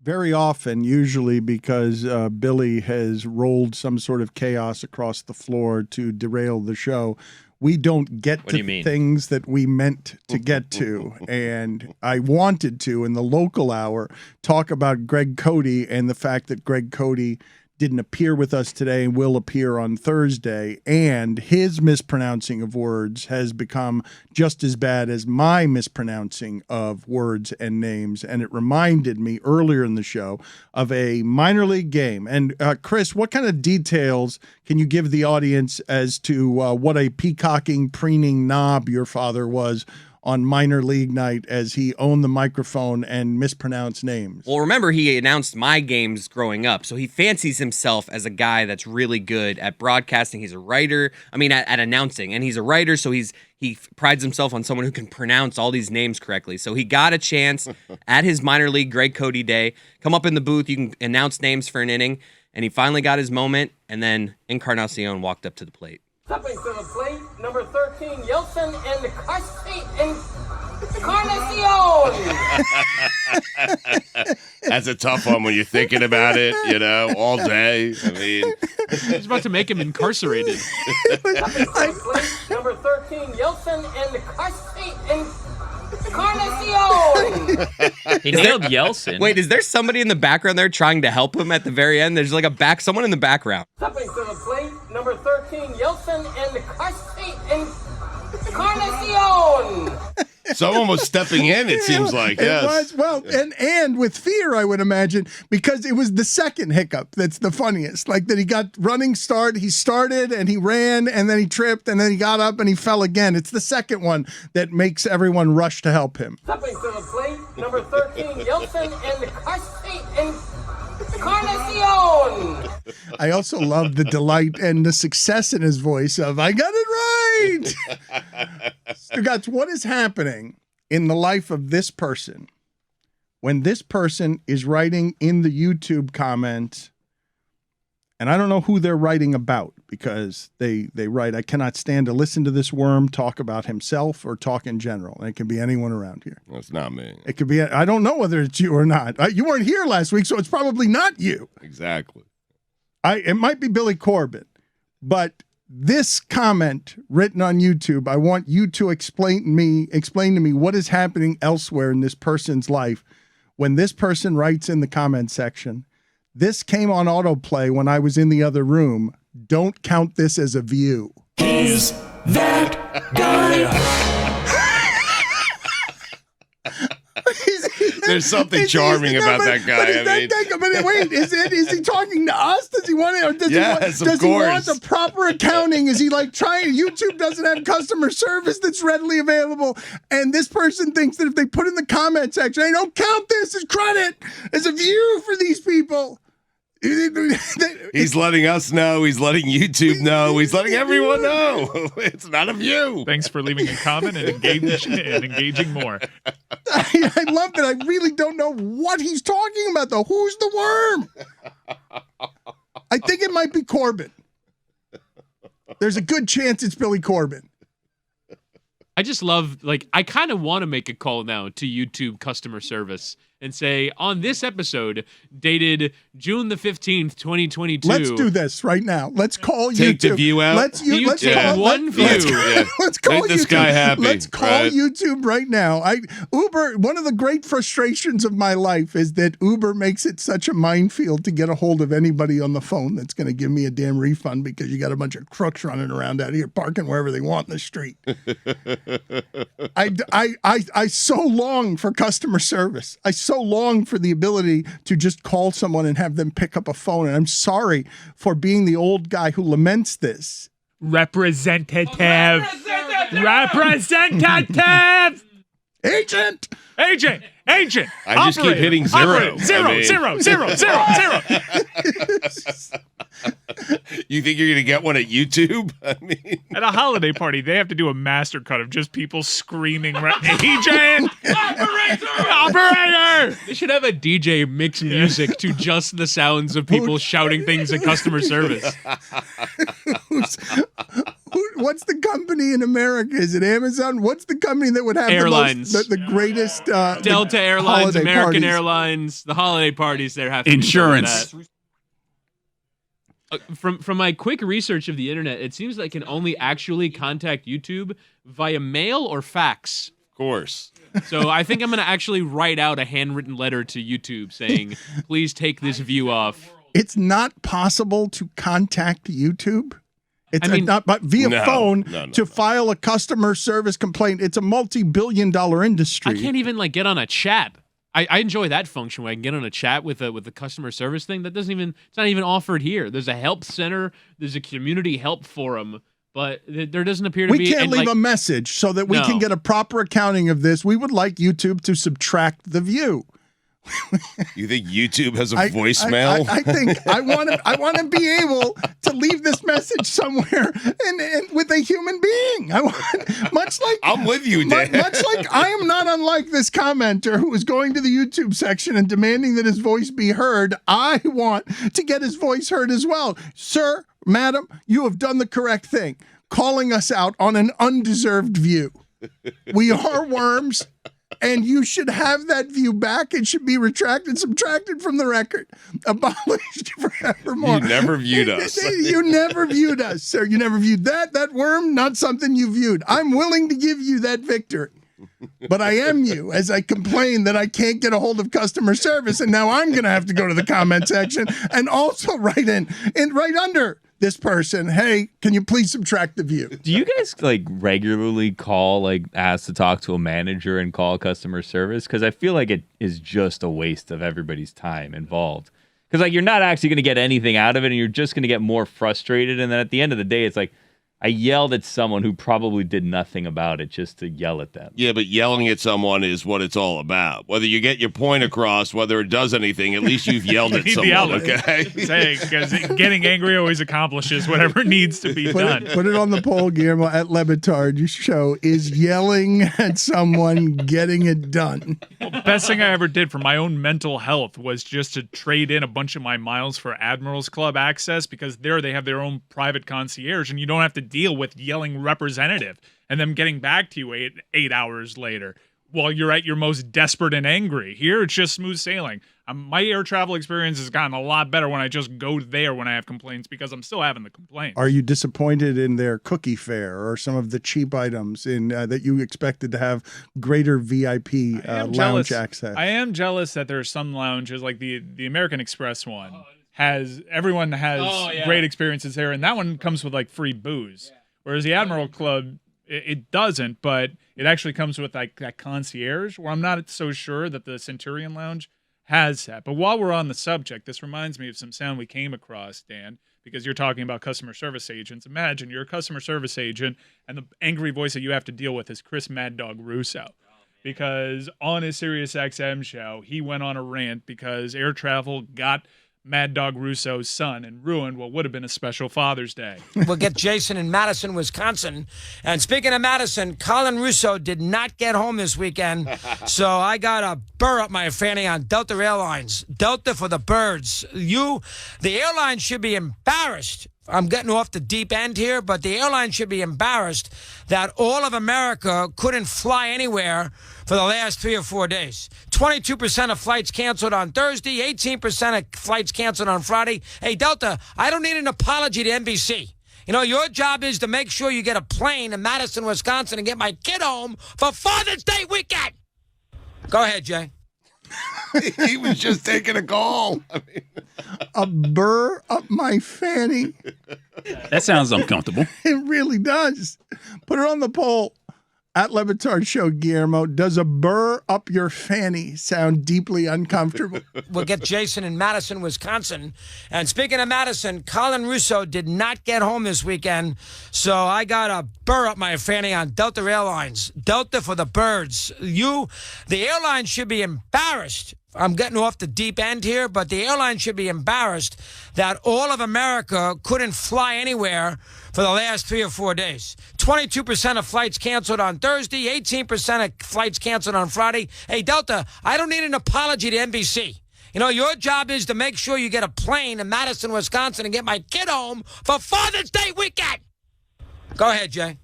Very often, usually because Billy has rolled some sort of chaos across the floor to derail the show, we don't get to things that we meant to get to. And I wanted to, in the local hour, talk about Greg Cote and the fact that Greg Cote didn't appear with us today and will appear on Thursday. And his mispronouncing of words has become just as bad as my mispronouncing of words and names. And it reminded me earlier in the show of a minor league game. And Chris, what kind of details can you give the audience as to what a peacocking, preening knob your father was on minor league night as he owned the microphone and mispronounced names? Well, remember, he announced my games growing up, so he fancies himself as a guy that's really good at broadcasting. He's a writer, at announcing, and he's a writer, so he prides himself on someone who can pronounce all these names correctly. So he got a chance at his minor league Greg Cote day, come up in the booth, you can announce names for an inning, and he finally got his moment, and then Encarnacion walked up to the plate. Stepping to the plate, number 13, Yeltsin and Encarnacion. That's a tough one when you're thinking about it, all day. He's about to make him incarcerated. Stepping to the plate, number 13, Yeltsin and Encarnacion. He nailed Yeltsin. Wait, is there somebody in the background there trying to help him at the very end? There's like someone in the background. Stepping to the plate, number 13, Yeltsin and Encarnacion. Someone was stepping in, it seems like. Yes. It was. Well, and with fear, I would imagine, because it was the second hiccup that's the funniest. Like that he got running start, he started and he ran and then he tripped and then he got up and he fell again. It's the second one that makes everyone rush to help him. Stepping to the plate, number 13, Yeltsin and Encarnacion. I also love the delight and the success in his voice of, I got it right. Stugotz, what is happening in the life of this person when this person is writing in the YouTube comments, and I don't know who they're writing about, because they write, I cannot stand to listen to this worm talk about himself or talk in general. And it can be anyone around here. Well, it's not me. It could be, I don't know whether it's you or not. You weren't here last week, so it's probably not you. Exactly. It might be Billy Corbin, but this comment written on YouTube, I want you to explain to me what is happening elsewhere in this person's life when this person writes in the comment section, this came on autoplay when I was in the other room. Don't count this as a view. He's that guy. There's something charming about that guy. But wait, is he talking to us? Does he want it? Or does yes, he want, of course. He want the proper accounting? Is he like trying? YouTube doesn't have customer service that's readily available, and this person thinks that if they put in the comment section, I don't count this as credit, as a view for these people. He's letting us know. He's letting YouTube know. He's letting everyone know. It's not a view. Thanks for leaving a comment and engaging more. I love that. I really don't know what he's talking about, though. Who's the worm? I think it might be Corbin. There's a good chance it's Billy Corbin. I just love, I kind of want to make a call now to YouTube customer service and say, on this episode, dated June the 15th, 2022. Let's do this right now. Let's call Take YouTube. the view out. Let's take one view. Let's call Make this YouTube. guy happy. Let's call YouTube right now. Uber, one of the great frustrations of my life is that Uber makes it such a minefield to get a hold of anybody on the phone that's going to give me a damn refund, because you got a bunch of crooks running around out here parking wherever they want in the street. I so long for customer service. I so long for the ability to just call someone and have them pick up a phone. And I'm sorry for being the old guy who laments this. Representative. Agent. I just keep hitting zero. Zero. You think you're going to get one at YouTube? At a holiday party, they have to do a master cut of just people screaming, Agent! Operator! They should have a DJ mix music to just the sounds of people shouting things at customer service. What's the company in America? Is it Amazon? What's the company that would have Airlines. the greatest Delta Airlines, holiday American parties? Airlines, the holiday parties there have to Insurance. Be from my quick research of the internet, it seems like I can only actually contact YouTube via mail or fax. Of course. So I think I'm going to actually write out a handwritten letter to YouTube saying, please take this view off. It's not possible to contact YouTube. It's not but via phone to file a customer service complaint. It's a multi-billion-dollar industry. I can't even get on a chat. I enjoy that function where I can get on a chat with the customer service thing. It's not even offered here. There's a help center. There's a community help forum. But there doesn't appear to be... We can't leave a message so that we can get a proper accounting of this. We would like YouTube to subtract the view. You think YouTube has a voicemail? I think I want to be able to leave this message somewhere and with a human being. Much like I'm with you, Dan. Much like I am not unlike this commenter who was going to the YouTube section and demanding that his voice be heard. I want to get his voice heard as well. Sir, madam, you have done the correct thing, calling us out on an undeserved view. We are worms. And you should have that view back. It should be retracted, subtracted from the record, abolished forevermore. You never viewed us. You never viewed us, sir. You never viewed that worm, not something you viewed. I'm willing to give you that victory. But I am you as I complain that I can't get a hold of customer service. And now I'm going to have to go to the comment section and also write right under this person, hey, can you please subtract the view? Do you guys regularly call, ask to talk to a manager and call customer service? Because I feel like it is just a waste of everybody's time involved. Because you're not actually going to get anything out of it, and you're just going to get more frustrated. And then at the end of the day, it's I yelled at someone who probably did nothing about it just to yell at them. Yeah, but yelling at someone is what it's all about. Whether you get your point across, whether it does anything, at least you've yelled at someone, okay? Because getting angry always accomplishes whatever needs to be done. Put it on the poll, Guillermo, at LeBatard Show. Is yelling at someone getting it done? Well, best thing I ever did for my own mental health was just to trade in a bunch of my miles for Admirals Club access, because there they have their own private concierge, and you don't have to deal with yelling representative and them getting back to you eight hours later while you're at your most desperate and angry. Here, it's just smooth sailing. My air travel experience has gotten a lot better when I just go there when I have complaints, because I'm still having the complaints. Are you disappointed in their cookie fare or some of the cheap items that you expected to have greater VIP lounge access? I am jealous that there are some lounges, like the American Express one. Everyone has great experiences there, and that one comes with free booze. Whereas the Admiral Club, it doesn't, but it actually comes with that concierge, where I'm not so sure that the Centurion Lounge has that. But while we're on the subject, this reminds me of some sound we came across, Dan, because you're talking about customer service agents. Imagine you're a customer service agent, and the angry voice that you have to deal with is Chris Mad Dog Russo. Because on his SiriusXM show, he went on a rant because air travel got Mad Dog Russo's son and ruined what would have been a special Father's Day. We'll get Jason in Madison, Wisconsin. And speaking of Madison, Colin Russo did not get home this weekend, so I got a burr up my fanny on Delta Airlines. Delta for the birds. The airline should be embarrassed. I'm getting off the deep end here, but the airline should be embarrassed that all of America couldn't fly anywhere for the last 3 or 4 days. 22% of flights canceled on Thursday, 18% of flights canceled on Friday. Hey, Delta, I don't need an apology to NBC. Your job is to make sure you get a plane in Madison, Wisconsin and get my kid home for Father's Day weekend. Go ahead, Jay. He was just taking a call. A burr up my fanny. That sounds uncomfortable. It really does. Put it on the poll. At Le Batard Show, Guillermo, does a burr up your fanny sound deeply uncomfortable? We'll get Jason in Madison, Wisconsin. And speaking of Madison, Colin Russo did not get home this weekend, so I got a burr up my fanny on Delta Airlines. Delta for the birds. The airline should be embarrassed. I'm getting off the deep end here, but the airline should be embarrassed that all of America couldn't fly anywhere for the last 3 or 4 days. 22% of flights canceled on Thursday, 18% of flights canceled on Friday. Hey, Delta, I don't need an apology to NBC. Your job is to make sure you get a plane in Madison, Wisconsin and get my kid home for Father's Day weekend. Go ahead, Jay.